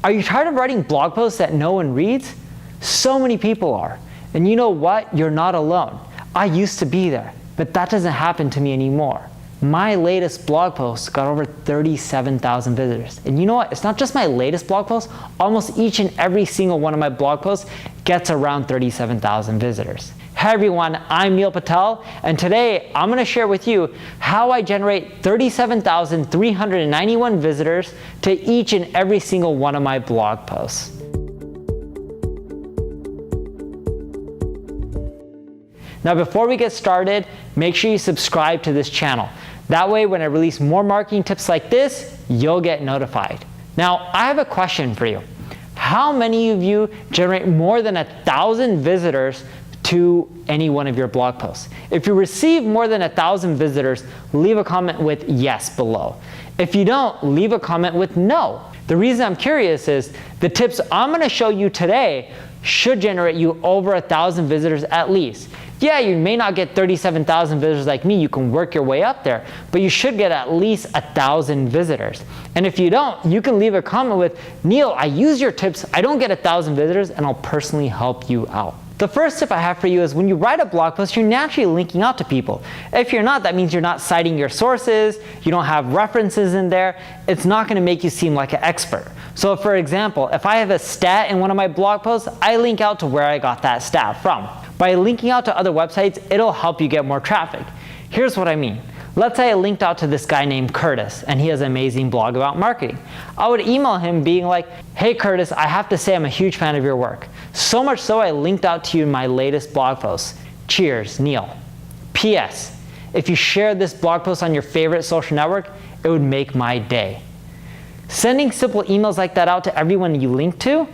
Are you tired of writing blog posts that no one reads? So many people are. And you know what? You're not alone. I used to be there, but that doesn't happen to me anymore. My latest blog post got over 37,000 visitors. And you know what? It's not just my latest blog post. Almost each and every single one of my blog posts gets around 37,000 visitors. Hi everyone, I'm Neil Patel, and today I'm going to share with you how I generate 37,391 visitors to each and every single one of my blog posts. Now before we get started, make sure you subscribe to this channel. That way when I release more marketing tips like this, you'll get notified. Now I have a question for you. How many of you generate more than 1,000 visitors to any one of your blog posts? If you receive more than 1,000 visitors, leave a comment with yes below. If you don't, leave a comment with no. The reason I'm curious is the tips I'm going to show you today should generate you over 1,000 visitors at least. Yeah, you may not get 37,000 visitors like me, you can work your way up there, but you should get at least 1,000 visitors. And if you don't, you can leave a comment with, Neil, I use your tips, I don't get 1,000 visitors, and I'll personally help you out. The first tip I have for you is when you write a blog post, you're naturally linking out to people. If you're not, that means you're not citing your sources, you don't have references in there, it's not going to make you seem like an expert. So for example, if I have a stat in one of my blog posts, I link out to where I got that stat from. By linking out to other websites, it'll help you get more traffic. Here's what I mean. Let's say I linked out to this guy named Curtis, and he has an amazing blog about marketing. I would email him being like, hey Curtis, I have to say I'm a huge fan of your work. So much so I linked out to you in my latest blog post. Cheers, Neil. P.S. If you share this blog post on your favorite social network, it would make my day. Sending simple emails like that out to everyone you link to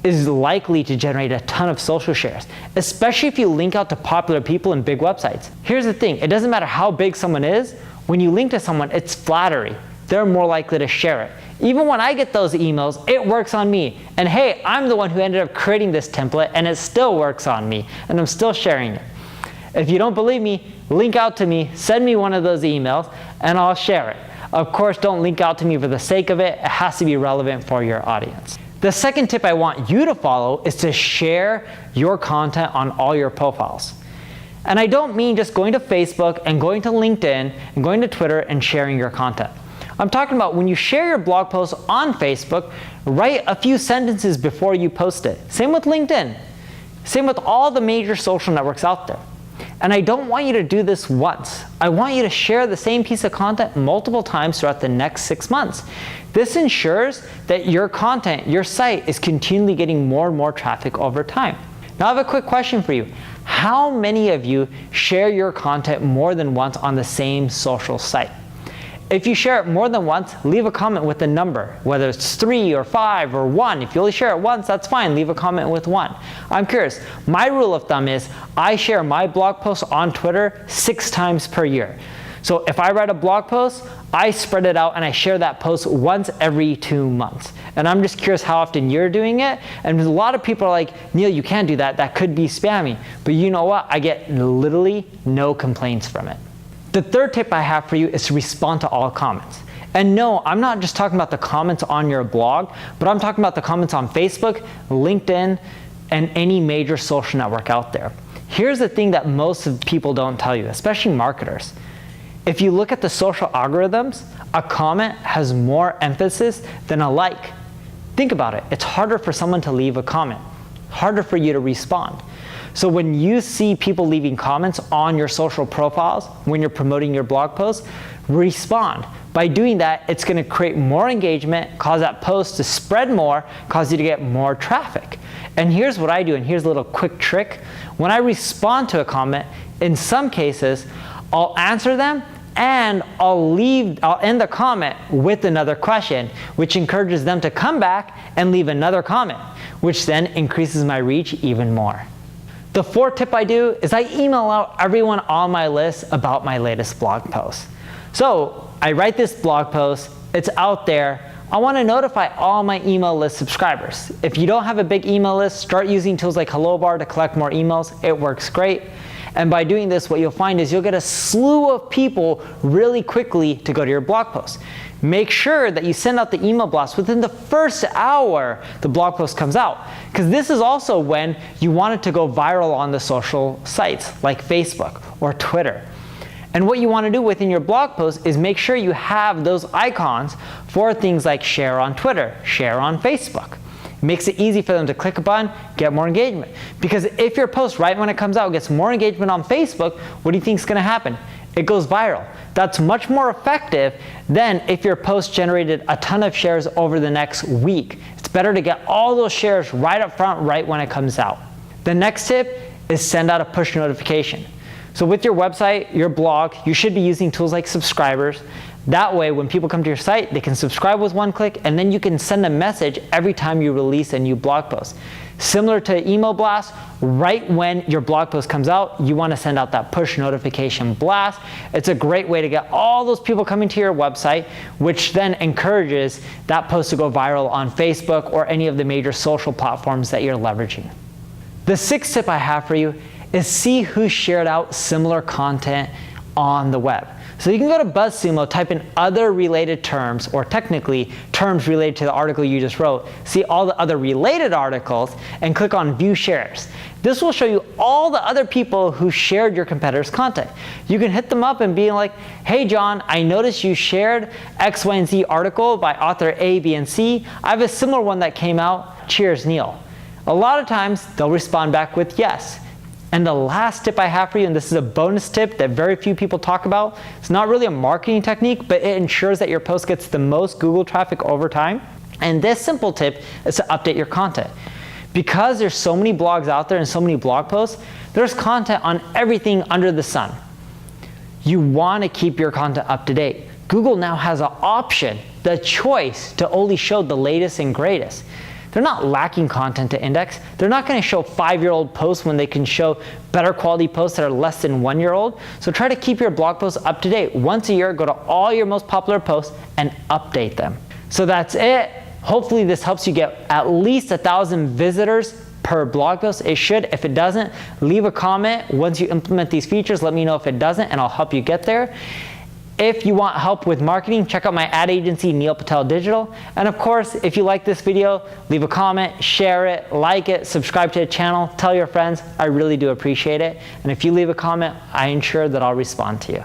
is likely to generate a ton of social shares, especially if you link out to popular people and big websites. Here's the thing, it doesn't matter how big someone is, when you link to someone, it's flattery. They're more likely to share it. Even when I get those emails, it works on me. And hey, I'm the one who ended up creating this template and it still works on me, and I'm still sharing it. If you don't believe me, link out to me, send me one of those emails, and I'll share it. Of course, don't link out to me for the sake of it. It has to be relevant for your audience. The second tip I want you to follow is to share your content on all your profiles. And I don't mean just going to Facebook and going to LinkedIn and going to Twitter and sharing your content. I'm talking about when you share your blog post on Facebook, write a few sentences before you post it. Same with LinkedIn. Same with all the major social networks out there. And I don't want you to do this once. I want you to share the same piece of content multiple times throughout the next 6 months. This ensures that your content, your site, is continually getting more and more traffic over time. Now I have a quick question for you. How many of you share your content more than once on the same social site? If you share it more than once, leave a comment with a number, whether it's 3 or 5 or 1. If you only share it once, that's fine. Leave a comment with 1. I'm curious. My rule of thumb is I share my blog posts on Twitter 6 times per year. So if I write a blog post, I spread it out and I share that post once every 2 months. And I'm just curious how often you're doing it. And a lot of people are like, Neil, you can't do that. That could be spammy. But you know what? I get literally no complaints from it. The third tip I have for you is to respond to all comments. And no, I'm not just talking about the comments on your blog, but I'm talking about the comments on Facebook, LinkedIn, and any major social network out there. Here's the thing that most people don't tell you, especially marketers. If you look at the social algorithms, a comment has more emphasis than a like. Think about it. It's harder for someone to leave a comment, harder for you to respond. So when you see people leaving comments on your social profiles, when you're promoting your blog posts, respond. By doing that, it's going to create more engagement, cause that post to spread more, cause you to get more traffic. And here's what I do, and here's a little quick trick. When I respond to a comment, in some cases, I'll answer them and I'll end the comment with another question, which encourages them to come back and leave another comment, which then increases my reach even more. The fourth tip I do is I email out everyone on my list about my latest blog post. So I write this blog post, it's out there. I want to notify all my email list subscribers. If you don't have a big email list, start using tools like HelloBar to collect more emails. It works great. And by doing this, what you'll find is you'll get a slew of people really quickly to go to your blog post. Make sure that you send out the email blast within the first hour the blog post comes out, because this is also when you want it to go viral on the social sites like Facebook or Twitter. And what you want to do within your blog post is make sure you have those icons for things like share on Twitter, share on Facebook. It makes it easy for them to click a button, get more engagement. Because if your post right when it comes out gets more engagement on Facebook, what do you think is going to happen? It goes viral. That's much more effective than if your post generated a ton of shares over the next week. It's better to get all those shares right up front, right when it comes out. The next tip is send out a push notification. So with your website, your blog, you should be using tools like subscribers. That way, when people come to your site, they can subscribe with one click, and then you can send a message every time you release a new blog post. Similar to email blast, right when your blog post comes out, you want to send out that push notification blast. It's a great way to get all those people coming to your website, which then encourages that post to go viral on Facebook or any of the major social platforms that you're leveraging. The sixth tip I have for you is see who shared out similar content on the web. So you can go to BuzzSumo, type in other related terms, or technically terms related to the article you just wrote, see all the other related articles, and click on View Shares. This will show you all the other people who shared your competitor's content. You can hit them up and be like, hey John, I noticed you shared X, Y, and Z article by author A, B, and C. I have a similar one that came out. Cheers, Neil. A lot of times, they'll respond back with yes. And the last tip I have for you, and this is a bonus tip that very few people talk about, it's not really a marketing technique, but it ensures that your post gets the most Google traffic over time. And this simple tip is to update your content. Because there's so many blogs out there and so many blog posts, there's content on everything under the sun. You want to keep your content up to date. Google now has an option, the choice, to only show the latest and greatest. They're not lacking content to index. They're not going to show 5-year-old posts when they can show better quality posts that are less than 1-year-old. So try to keep your blog posts up to date. Once a year, go to all your most popular posts and update them. So that's it. Hopefully this helps you get at least 1,000 visitors per blog post. It should. If it doesn't, leave a comment. Once you implement these features, let me know if it doesn't, and I'll help you get there. If you want help with marketing, check out my ad agency, Neil Patel Digital. And of course, if you like this video, leave a comment, share it, like it, subscribe to the channel, tell your friends. I really do appreciate it. And if you leave a comment, I ensure that I'll respond to you.